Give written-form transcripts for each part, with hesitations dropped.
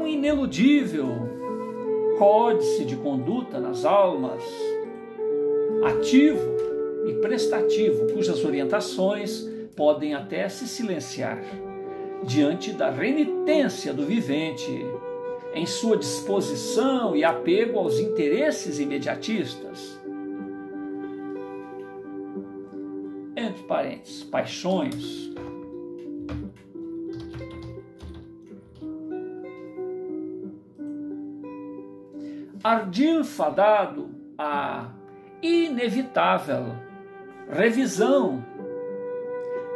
um ineludível códice de conduta nas almas, ativo e prestativo, cujas orientações podem até se silenciar diante da renitência do vivente em sua disposição e apego aos interesses imediatistas. Entre parênteses, paixões. Ardil fadado à inevitável revisão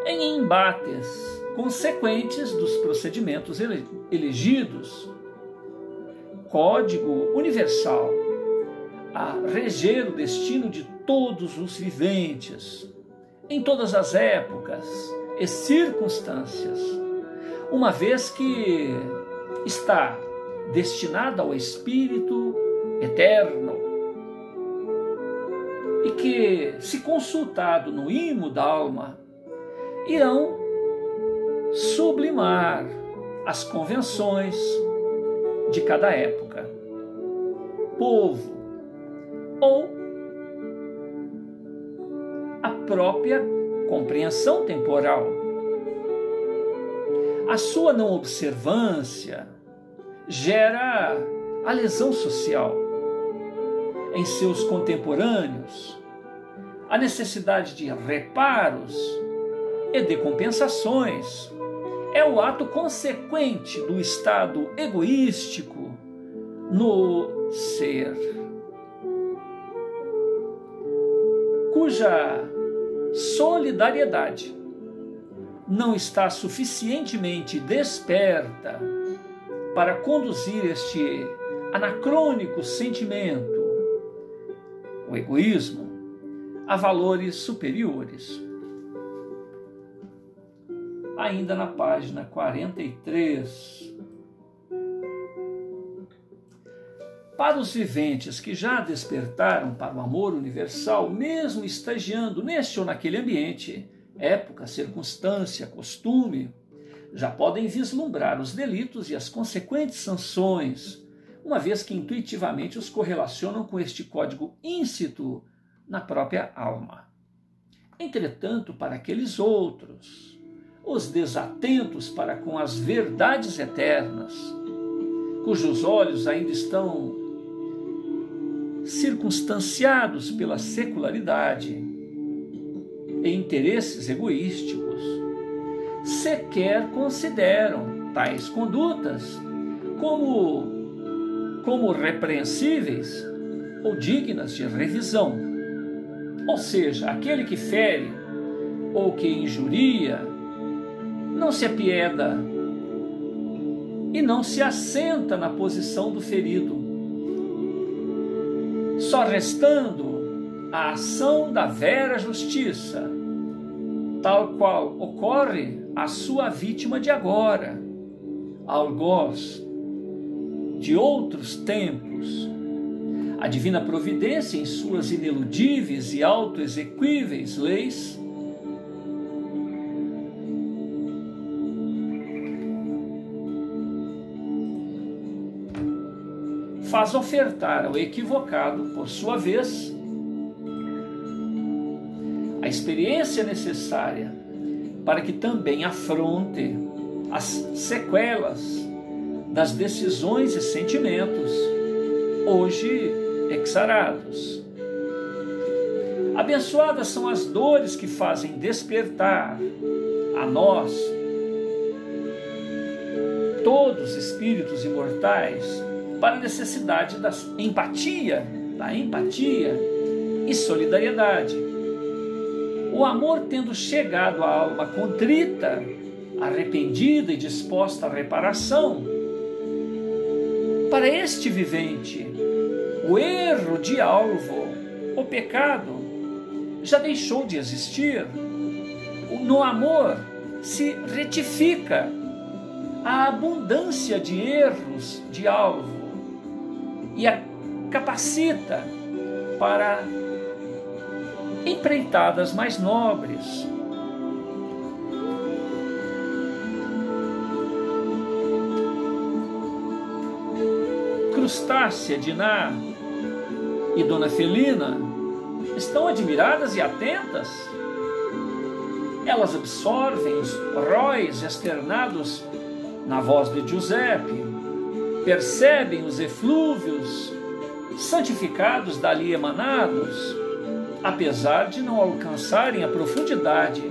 em embates consequentes dos procedimentos elegidos, código universal a reger o destino de todos os viventes, em todas as épocas e circunstâncias, uma vez que está destinada ao Espírito eterno e que, se consultado no imo da alma, irão sublimar as convenções de cada época, povo ou a própria compreensão temporal. A sua não observância gera a lesão social em seus contemporâneos, a necessidade de reparos e de compensações é o ato consequente do estado egoístico no ser, cuja solidariedade não está suficientemente desperta para conduzir este anacrônico sentimento, o egoísmo, a valores superiores. Ainda na página 43. Para os viventes que já despertaram para o amor universal, mesmo estagiando neste ou naquele ambiente, época, circunstância, costume, já podem vislumbrar os delitos e as consequentes sanções, uma vez que intuitivamente os correlacionam com este código íncito na própria alma. Entretanto, para aqueles outros, os desatentos para com as verdades eternas, cujos olhos ainda estão circunstanciados pela secularidade e interesses egoísticos, sequer consideram tais condutas como repreensíveis ou dignas de revisão. Ou seja, aquele que fere ou que injuria não se apieda e não se assenta na posição do ferido, só restando a ação da vera justiça, tal qual ocorre à sua vítima de agora, algoz de outros tempos. A divina providência, em suas ineludíveis e autoexequíveis leis, faz ofertar ao equivocado, por sua vez, a experiência necessária para que também afronte as sequelas das decisões e sentimentos hoje exarados. Abençoadas são as dores que fazem despertar a nós, todos espíritos imortais, para a necessidade da empatia e solidariedade. O amor, tendo chegado à alma contrita, arrependida e disposta à reparação, para este vivente, o erro de alvo, o pecado, já deixou de existir. No amor se retifica a abundância de erros de alvo e a capacita para empreitadas mais nobres. Crustácia, Diná e Dona Felina estão admiradas e atentas. Elas absorvem os róis externados na voz de Giuseppe, percebem os eflúvios santificados dali emanados, apesar de não alcançarem a profundidade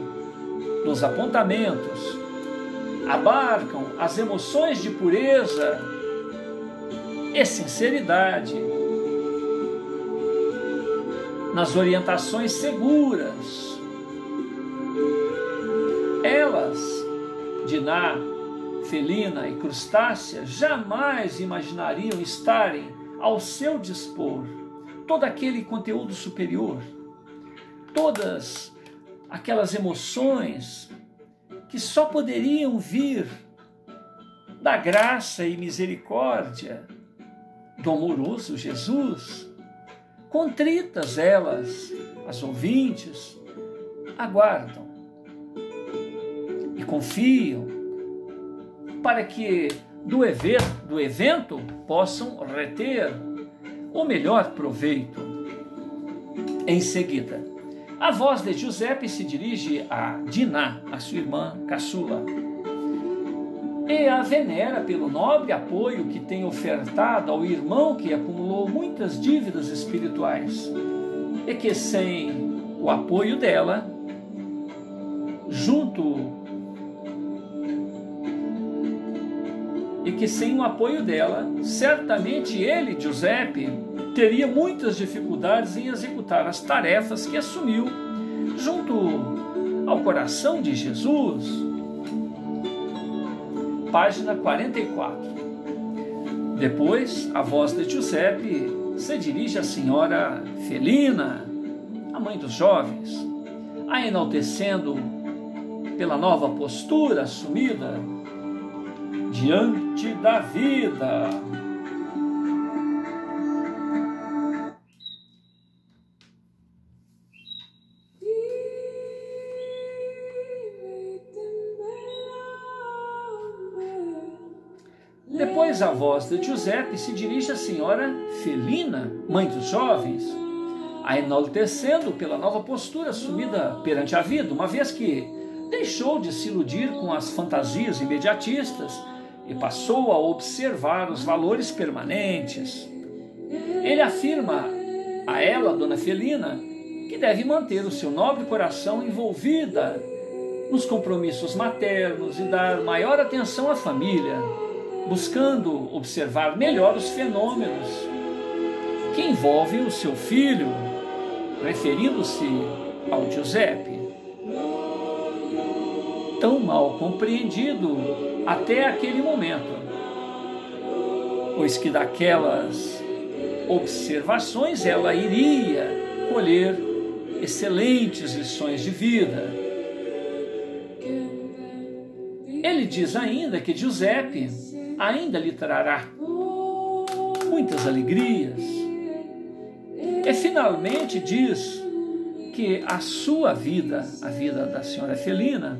dos apontamentos, abarcam as emoções de pureza e sinceridade nas orientações seguras. Elas, Diná, Felina e Crustácia, jamais imaginariam estarem ao seu dispor todo aquele conteúdo superior, todas aquelas emoções que só poderiam vir da graça e misericórdia do amoroso Jesus. Contritas elas, as ouvintes, aguardam e confiam para que do evento possam reter o melhor proveito. Em seguida, a voz de Giuseppe se dirige a Diná, a sua irmã caçula, e a venera pelo nobre apoio que tem ofertado ao irmão que acumulou muitas dívidas espirituais e que sem o apoio dela, certamente ele, Giuseppe, teria muitas dificuldades em executar as tarefas que assumiu junto ao coração de Jesus. Página 44. Depois, a voz de Giuseppe se dirige à senhora Felina, a mãe dos jovens, a enaltecendo pela nova postura assumida diante da vida. Depois a voz de Giuseppe se dirige à senhora Felina, mãe dos jovens, a enaltecendo pela nova postura assumida perante a vida, uma vez que deixou de se iludir com as fantasias imediatistas e passou a observar os valores permanentes. Ele afirma a ela, Dona Felina, que deve manter o seu nobre coração envolvida nos compromissos maternos e dar maior atenção à família, buscando observar melhor os fenômenos que envolvem o seu filho, referindo-se ao Giuseppe, tão mal compreendido até aquele momento, pois que daquelas observações ela iria colher excelentes lições de vida. Ele diz ainda que Giuseppe ainda lhe trará muitas alegrias. E finalmente diz que a sua vida, a vida da senhora Felina,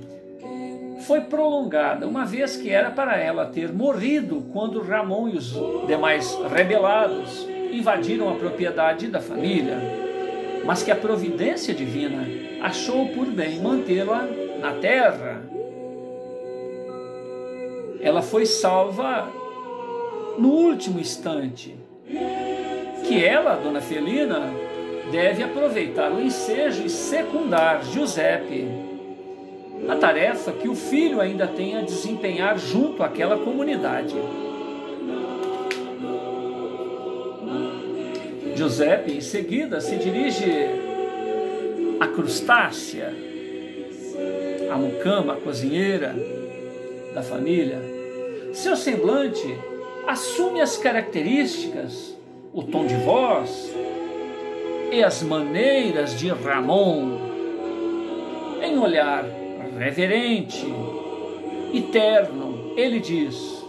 foi prolongada, uma vez que era para ela ter morrido quando Ramon e os demais rebelados invadiram a propriedade da família, mas que a providência divina achou por bem mantê-la na terra. Ela foi salva no último instante, que ela, Dona Felina, deve aproveitar o ensejo e secundar Giuseppe na tarefa que o filho ainda tem a desempenhar junto àquela comunidade. Giuseppe, em seguida, se dirige a Crustácia, a mucama, a cozinheira da família. Seu semblante assume as características, o tom de voz e as maneiras de Ramon. Em olhar reverente e terno, ele diz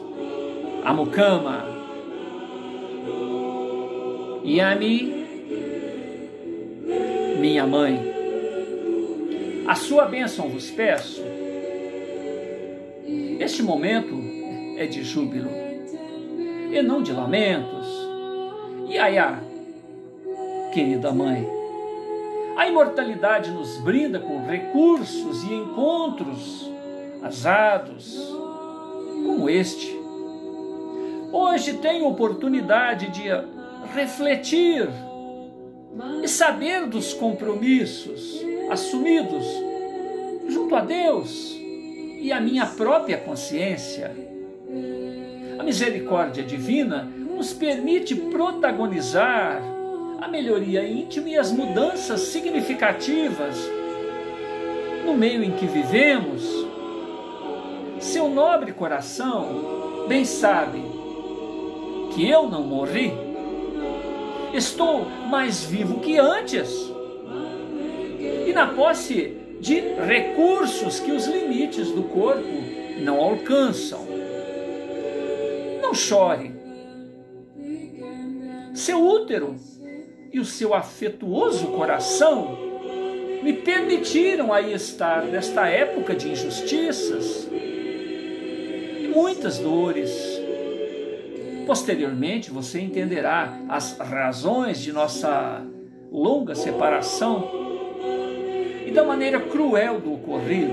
a mucama: Yami, minha mãe, a sua bênção vos peço. Este momento é de júbilo e não de lamentos. Iaiá, querida mãe, a imortalidade nos brinda com recursos e encontros azados como este. Hoje tenho oportunidade de refletir e saber dos compromissos assumidos junto a Deus e a minha própria consciência. A misericórdia divina nos permite protagonizar a melhoria íntima e as mudanças significativas no meio em que vivemos. Seu nobre coração bem sabe que eu não morri. Estou mais vivo que antes e na posse de recursos que os limites do corpo não alcançam. Não chore. Seu útero e o seu afetuoso coração me permitiram aí estar nesta época de injustiças e muitas dores. Posteriormente você entenderá as razões de nossa longa separação e da maneira cruel do ocorrido.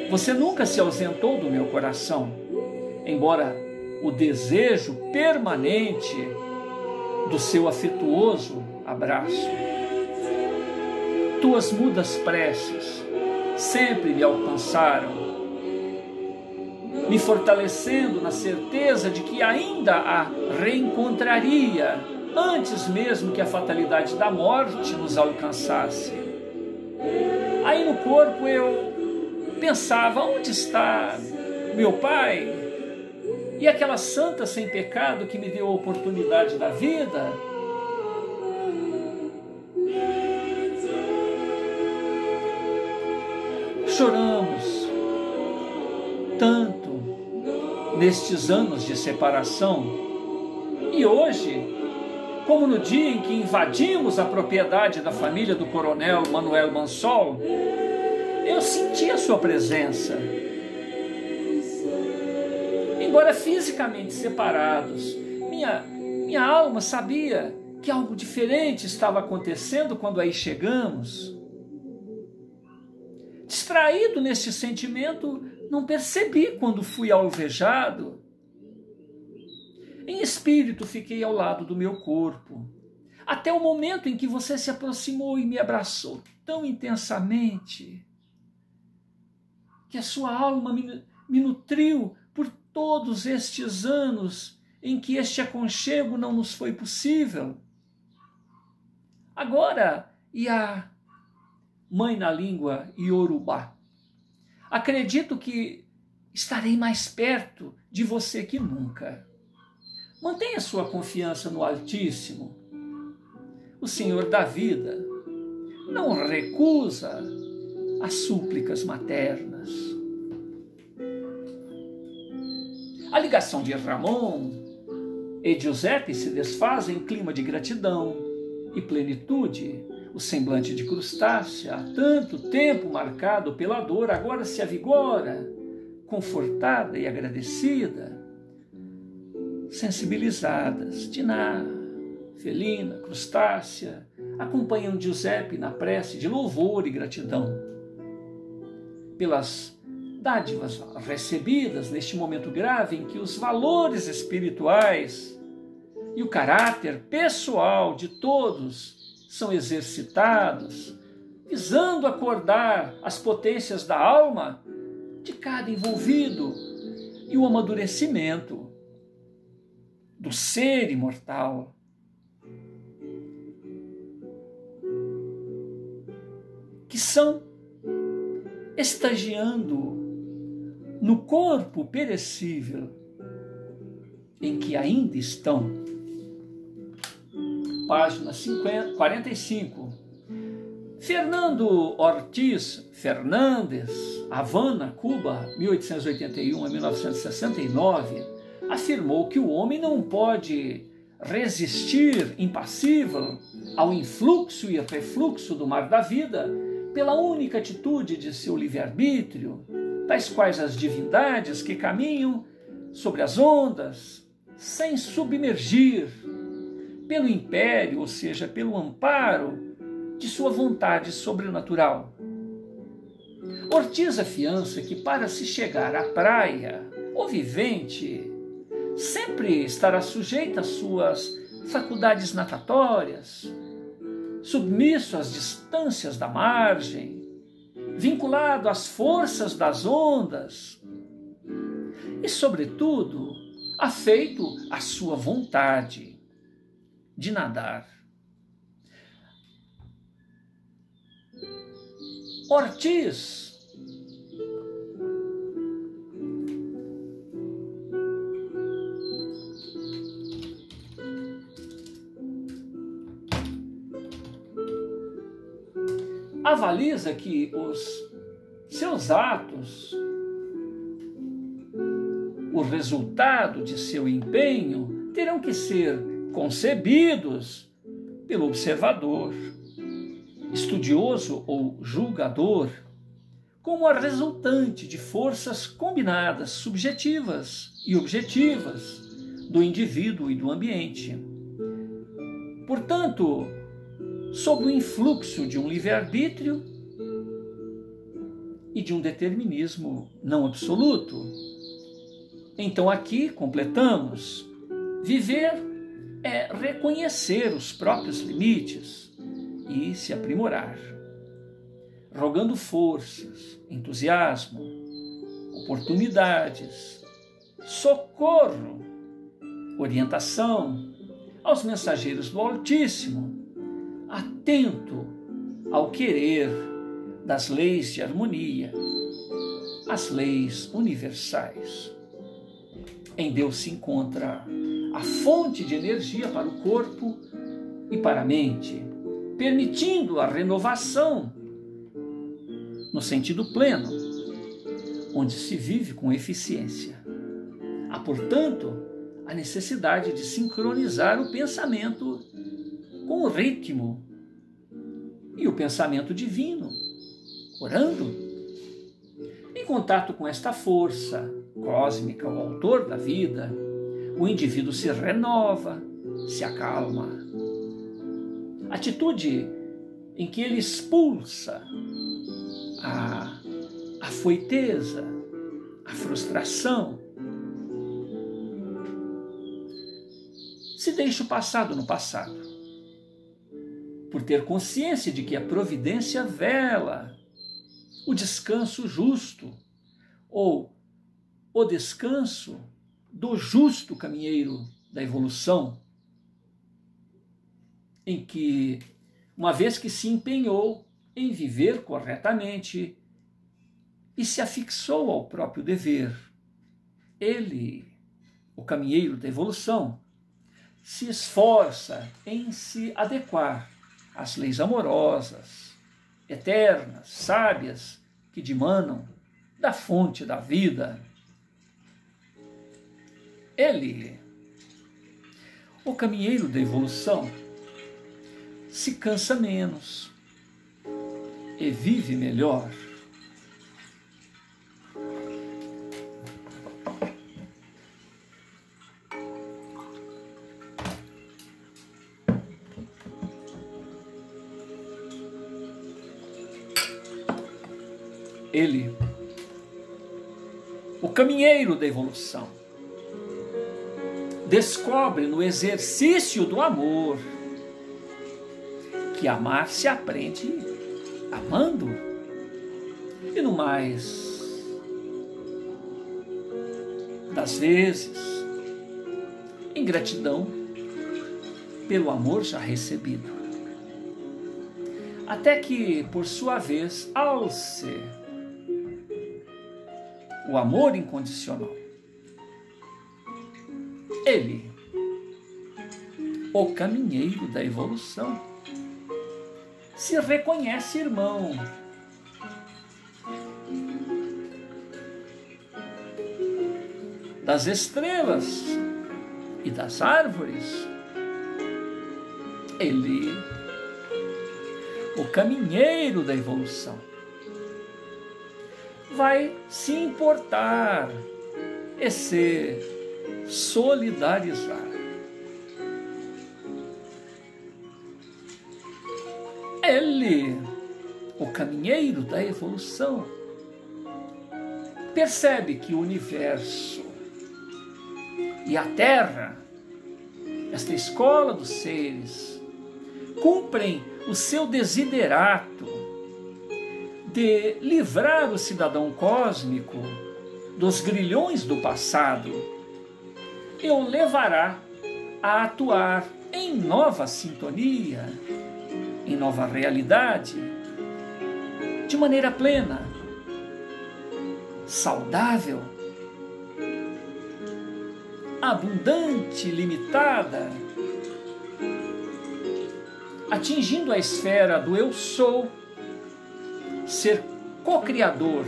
Você nunca se ausentou do meu coração, embora o desejo permanente do seu afetuoso abraço. Tuas mudas preces sempre me alcançaram, me fortalecendo na certeza de que ainda a reencontraria antes mesmo que a fatalidade da morte nos alcançasse. Aí no corpo eu pensava, onde está meu pai? E aquela santa sem pecado que me deu a oportunidade da vida? Choramos tanto nestes anos de separação e hoje, como no dia em que invadimos a propriedade da família do coronel Manuel Mansol, eu senti a sua presença. Embora fisicamente separados, minha alma sabia que algo diferente estava acontecendo quando aí chegamos. Distraído neste sentimento, não percebi quando fui alvejado. Em espírito fiquei ao lado do meu corpo, até o momento em que você se aproximou e me abraçou tão intensamente, que a sua alma me nutriu por todos estes anos em que este aconchego não nos foi possível. Agora, Iá, mãe na língua iorubá, acredito que estarei mais perto de você que nunca. Mantenha sua confiança no Altíssimo. O Senhor da vida não recusa as súplicas maternas. A ligação de Ramon e Giuseppe se desfaz em clima de gratidão e plenitude. O semblante de Crustácea, há tanto tempo marcado pela dor, agora se avigora, confortada e agradecida. Sensibilizadas, Diná, Felina, Crustácea acompanham Giuseppe na prece de louvor e gratidão pelas dádivas recebidas neste momento grave em que os valores espirituais e o caráter pessoal de todos são exercitados, visando acordar as potências da alma de cada envolvido e o amadurecimento do ser imortal. Que são estagiando no corpo perecível em que ainda estão. Página 45. Fernando Ortiz Fernandes, Havana, Cuba, 1881 a 1969, afirmou que o homem não pode resistir impassível ao influxo e refluxo do mar da vida pela única atitude de seu livre-arbítrio, tais quais as divindades que caminham sobre as ondas, sem submergir, pelo império, ou seja, pelo amparo de sua vontade sobrenatural. Ortiz afiança que para se chegar à praia, o vivente sempre estará sujeito às suas faculdades natatórias, submisso às distâncias da margem, vinculado às forças das ondas e, sobretudo, afeito à sua vontade de nadar. Ortiz avaliza que os seus atos, o resultado de seu empenho, terão que ser concebidos pelo observador, estudioso ou julgador, como a resultante de forças combinadas, subjetivas e objetivas, do indivíduo e do ambiente. Portanto, sob o influxo de um livre-arbítrio e de um determinismo não absoluto. Então aqui completamos: viver é reconhecer os próprios limites e se aprimorar, rogando forças, entusiasmo, oportunidades, socorro, orientação aos mensageiros do Altíssimo, atento ao querer das leis de harmonia, as leis universais. Em Deus se encontra a fonte de energia para o corpo e para a mente, permitindo a renovação no sentido pleno, onde se vive com eficiência. Há, portanto, a necessidade de sincronizar o pensamento com o ritmo e o pensamento divino, orando. Em contato com esta força cósmica, o autor da vida, o indivíduo se renova, se acalma. Atitude em que ele expulsa a afoiteza, a frustração. Se deixa o passado no passado, por ter consciência de que a providência vela o descanso justo, ou o descanso do justo caminheiro da evolução, em que, uma vez que se empenhou em viver corretamente e se afixou ao próprio dever, ele, o caminheiro da evolução, se esforça em se adequar às leis amorosas, eternas, sábias, que dimanam da fonte da vida. Ele, o caminheiro da evolução, se cansa menos e vive melhor. Ele, o caminheiro da evolução, descobre no exercício do amor que amar se aprende amando, e no mais das vezes em gratidão pelo amor já recebido, até que, por sua vez, alce o amor incondicional. Ele, o caminheiro da evolução, se reconhece irmão. Das estrelas e das árvores. Ele, o caminheiro da evolução, vai se importar e se solidarizar. Ele, o caminheiro da evolução, percebe que o universo e a Terra, esta escola dos seres, cumprem o seu desiderato de livrar o cidadão cósmico dos grilhões do passado e o levará a atuar em nova sintonia, em nova realidade, de maneira plena, saudável, abundante, limitada, atingindo a esfera do eu sou, ser co-criador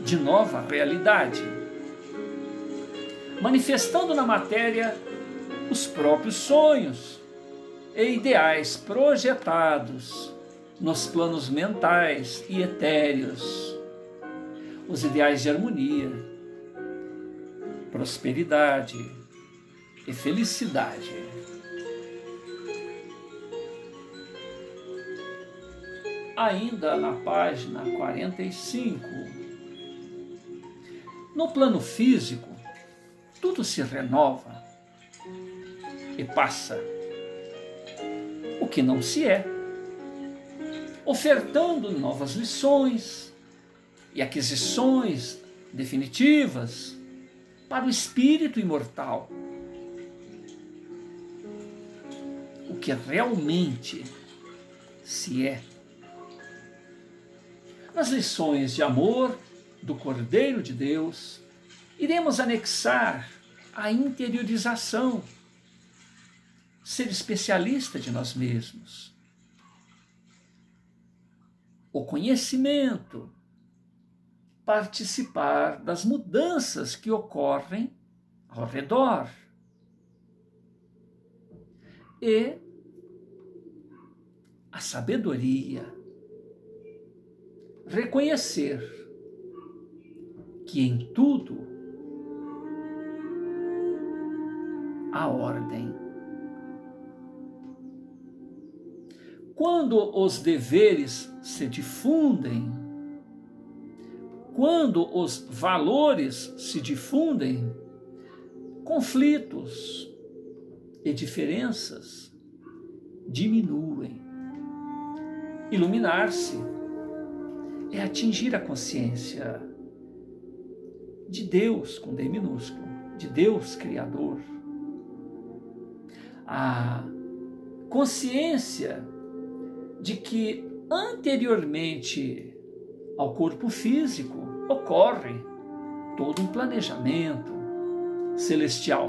de nova realidade, manifestando na matéria os próprios sonhos e ideais projetados nos planos mentais e etéreos, os ideais de harmonia, prosperidade e felicidade. Ainda na página 45, no plano físico, tudo se renova e passa o que não se é, ofertando novas lições e aquisições definitivas para o espírito imortal. O que realmente se é. Nas lições de amor do Cordeiro de Deus, iremos anexar a interiorização, ser especialista de nós mesmos, o conhecimento, participar das mudanças que ocorrem ao redor e a sabedoria, reconhecer que em tudo há ordem. Quando os deveres se difundem, quando os valores se difundem, conflitos e diferenças diminuem. Iluminar-se é atingir a consciência de Deus, com D minúsculo, de Deus Criador. A consciência de que anteriormente ao corpo físico ocorre todo um planejamento celestial.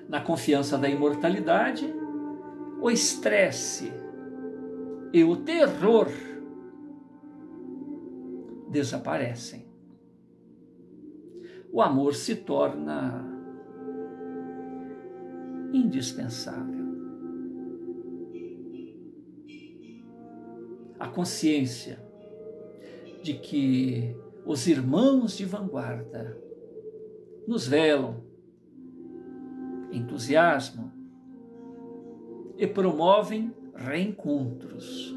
Na confiança da imortalidade, o estresse e o terror desaparecem. O amor se torna indispensável. A consciência de que os irmãos de vanguarda nos velam entusiasmo e promovem reencontros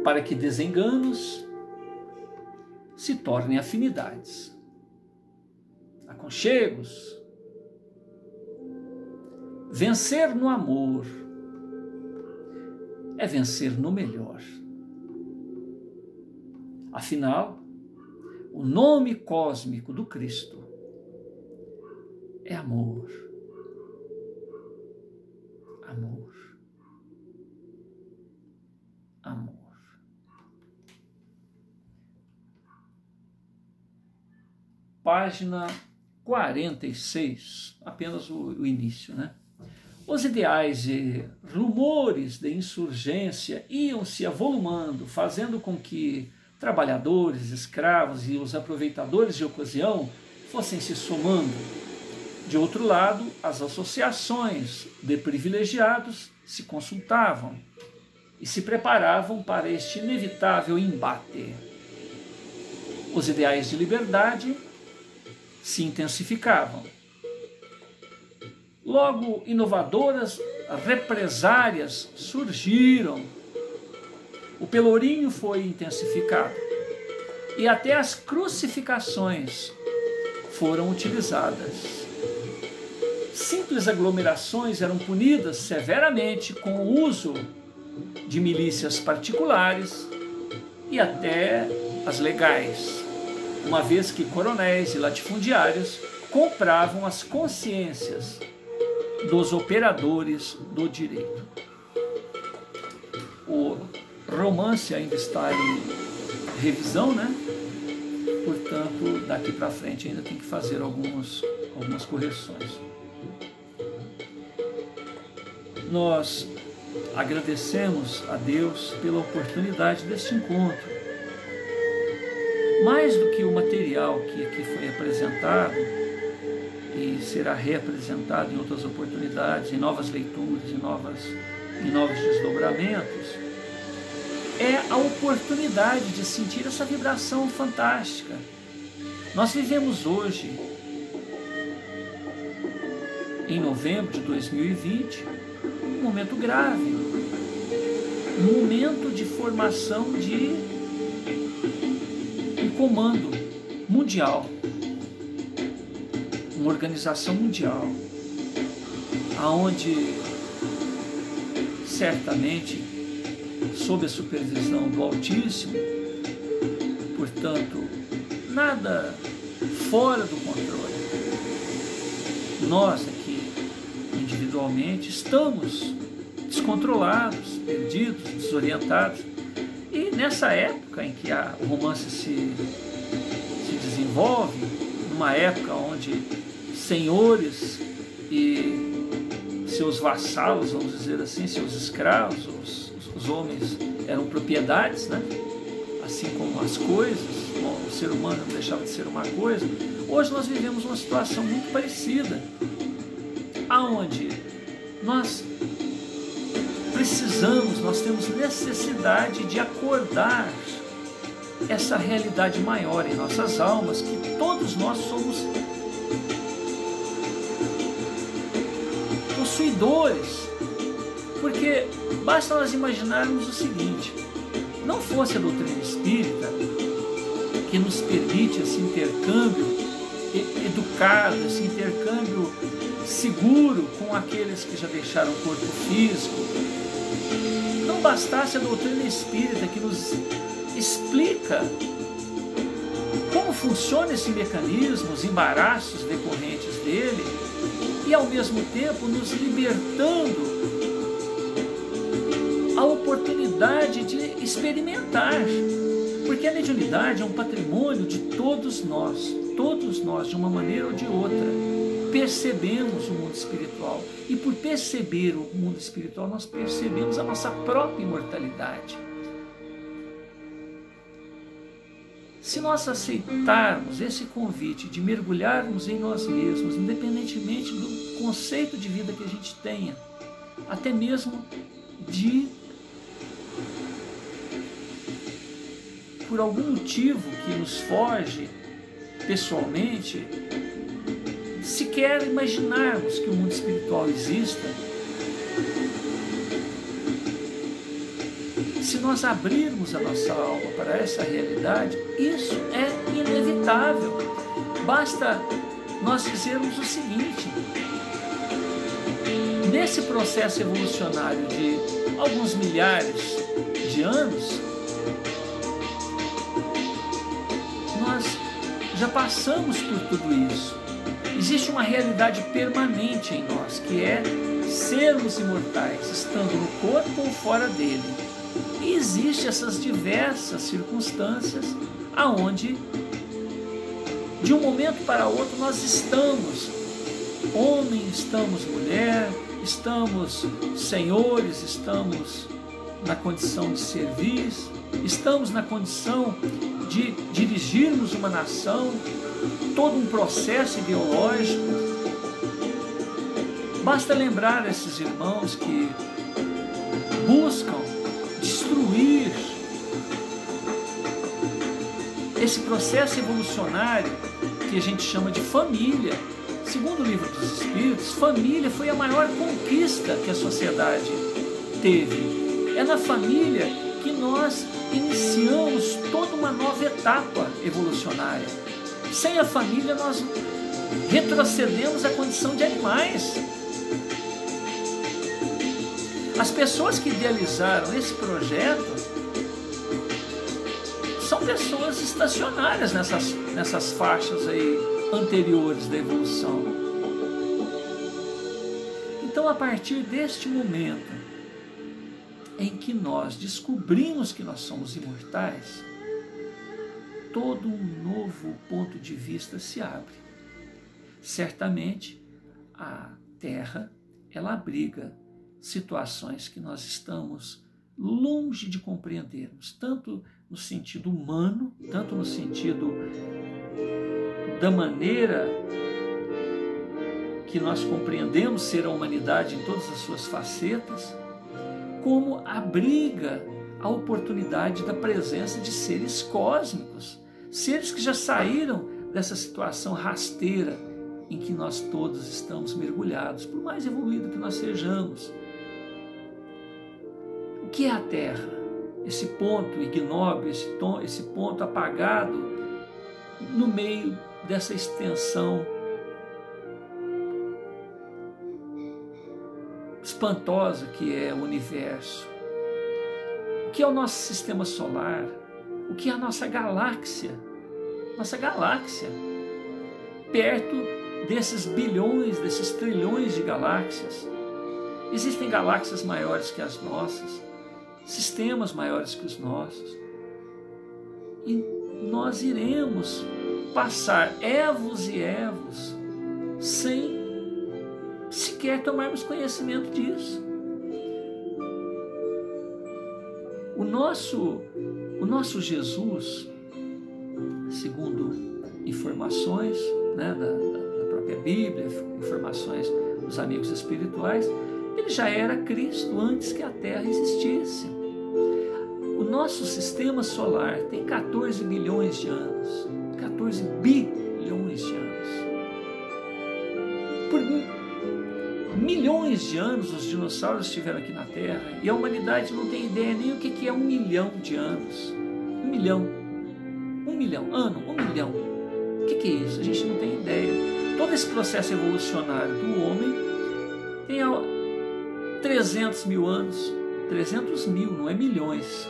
para que desenganos se tornem afinidades, aconchegos. Vencer no amor é vencer no melhor. Afinal, o nome cósmico do Cristo é amor. Amor. Amor. Página 46, apenas o início, né? Os ideais e rumores de insurgência iam se avolumando, fazendo com que trabalhadores, escravos e os aproveitadores de ocasião fossem se somando. De outro lado, as associações de privilegiados se consultavam e se preparavam para este inevitável embate. Os ideais de liberdade se intensificavam. Logo, inovadoras represárias surgiram. O pelourinho foi intensificado e até as crucificações foram utilizadas. Simples aglomerações eram punidas severamente com o uso de milícias particulares e até as legais, uma vez que coronéis e latifundiários compravam as consciências dos operadores do direito. O romance ainda está em revisão, né? Portanto, daqui para frente ainda tem que fazer algumas correções. Nós agradecemos a Deus pela oportunidade deste encontro. Mais do que o material que aqui foi apresentado e será reapresentado em outras oportunidades, em novas leituras, em novos desdobramentos, é a oportunidade de sentir essa vibração fantástica. Nós vivemos hoje, em novembro de 2020, um momento grave, um momento de formação de um comando mundial, uma organização mundial, aonde certamente sob a supervisão do Altíssimo, portanto, nada fora do controle. Nós aqui, individualmente, estamos descontrolados, perdidos, desorientados. E nessa época em que o romance se desenvolve, numa época onde senhores e seus vassalos, vamos dizer assim, seus escravos, os homens eram propriedades, né? Assim como as coisas, o ser humano não deixava de ser uma coisa. Hoje nós vivemos uma situação muito parecida, aonde nós nós temos necessidade de acordar essa realidade maior em nossas almas, que todos nós somos possuidores, porque basta nós imaginarmos o seguinte: não fosse a doutrina espírita que nos permite esse intercâmbio educado, esse intercâmbio seguro com aqueles que já deixaram o corpo físico, não bastasse a doutrina espírita que nos explica como funciona esse mecanismo, os embaraços decorrentes dele, e ao mesmo tempo nos libertando a oportunidade de experimentar, porque a mediunidade é um patrimônio de todos nós, de uma maneira ou de outra. Percebemos o mundo espiritual, e por perceber o mundo espiritual nós percebemos a nossa própria imortalidade. Se nós aceitarmos esse convite de mergulharmos em nós mesmos, independentemente do conceito de vida que a gente tenha, até mesmo de, por algum motivo que nos foge pessoalmente, sequer imaginarmos que o mundo espiritual exista, se nós abrirmos a nossa alma para essa realidade, isso é inevitável. Basta nós dizermos o seguinte: nesse processo evolucionário de alguns milhares de anos, nós já passamos por tudo isso. Existe uma realidade permanente em nós, que é sermos imortais, estando no corpo ou fora dele. E existem essas diversas circunstâncias aonde, de um momento para outro, nós estamos homem, estamos mulher, estamos senhores, estamos na condição de servir, estamos na condição de dirigirmos uma nação, todo um processo ideológico. Basta lembrar esses irmãos que buscam destruir esse processo evolucionário que a gente chama de família. Segundo o Livro dos Espíritos, família foi a maior conquista que a sociedade teve. É na família que nós iniciamos toda uma nova etapa evolucionária. Sem a família, nós retrocedemos à condição de animais. As pessoas que idealizaram esse projeto são pessoas estacionárias nessas faixas aí anteriores da evolução. Então, a partir deste momento em que nós descobrimos que nós somos imortais, todo um novo ponto de vista se abre. Certamente, a Terra, ela abriga situações que nós estamos longe de compreendermos, tanto no sentido humano, tanto no sentido da maneira que nós compreendemos ser a humanidade em todas as suas facetas, como abriga a oportunidade da presença de seres cósmicos, seres que já saíram dessa situação rasteira em que nós todos estamos mergulhados, por mais evoluído que nós sejamos. O que é a Terra? Esse ponto ignóbil, esse ponto apagado no meio dessa extensão espantosa que é o universo. O que é o nosso sistema solar? O que é a nossa galáxia? Nossa galáxia, perto desses bilhões, desses trilhões de galáxias. Existem galáxias maiores que as nossas, sistemas maiores que os nossos. E nós iremos passar évos e évos sem sequer tomarmos conhecimento disso. O nosso Jesus, segundo informações, né, da própria Bíblia, informações dos amigos espirituais, ele já era Cristo antes que a Terra existisse. O nosso sistema solar tem 14 bilhões de anos. 14 bilhões de anos. Por milhões de anos os dinossauros estiveram aqui na Terra e a humanidade não tem ideia nem o que é 1 milhão de anos. 1 milhão. 1 milhão. Ano, 1 milhão. O que é isso? A gente não tem ideia. Todo esse processo evolucionário do homem tem 300 mil anos. 300 mil, não é milhões.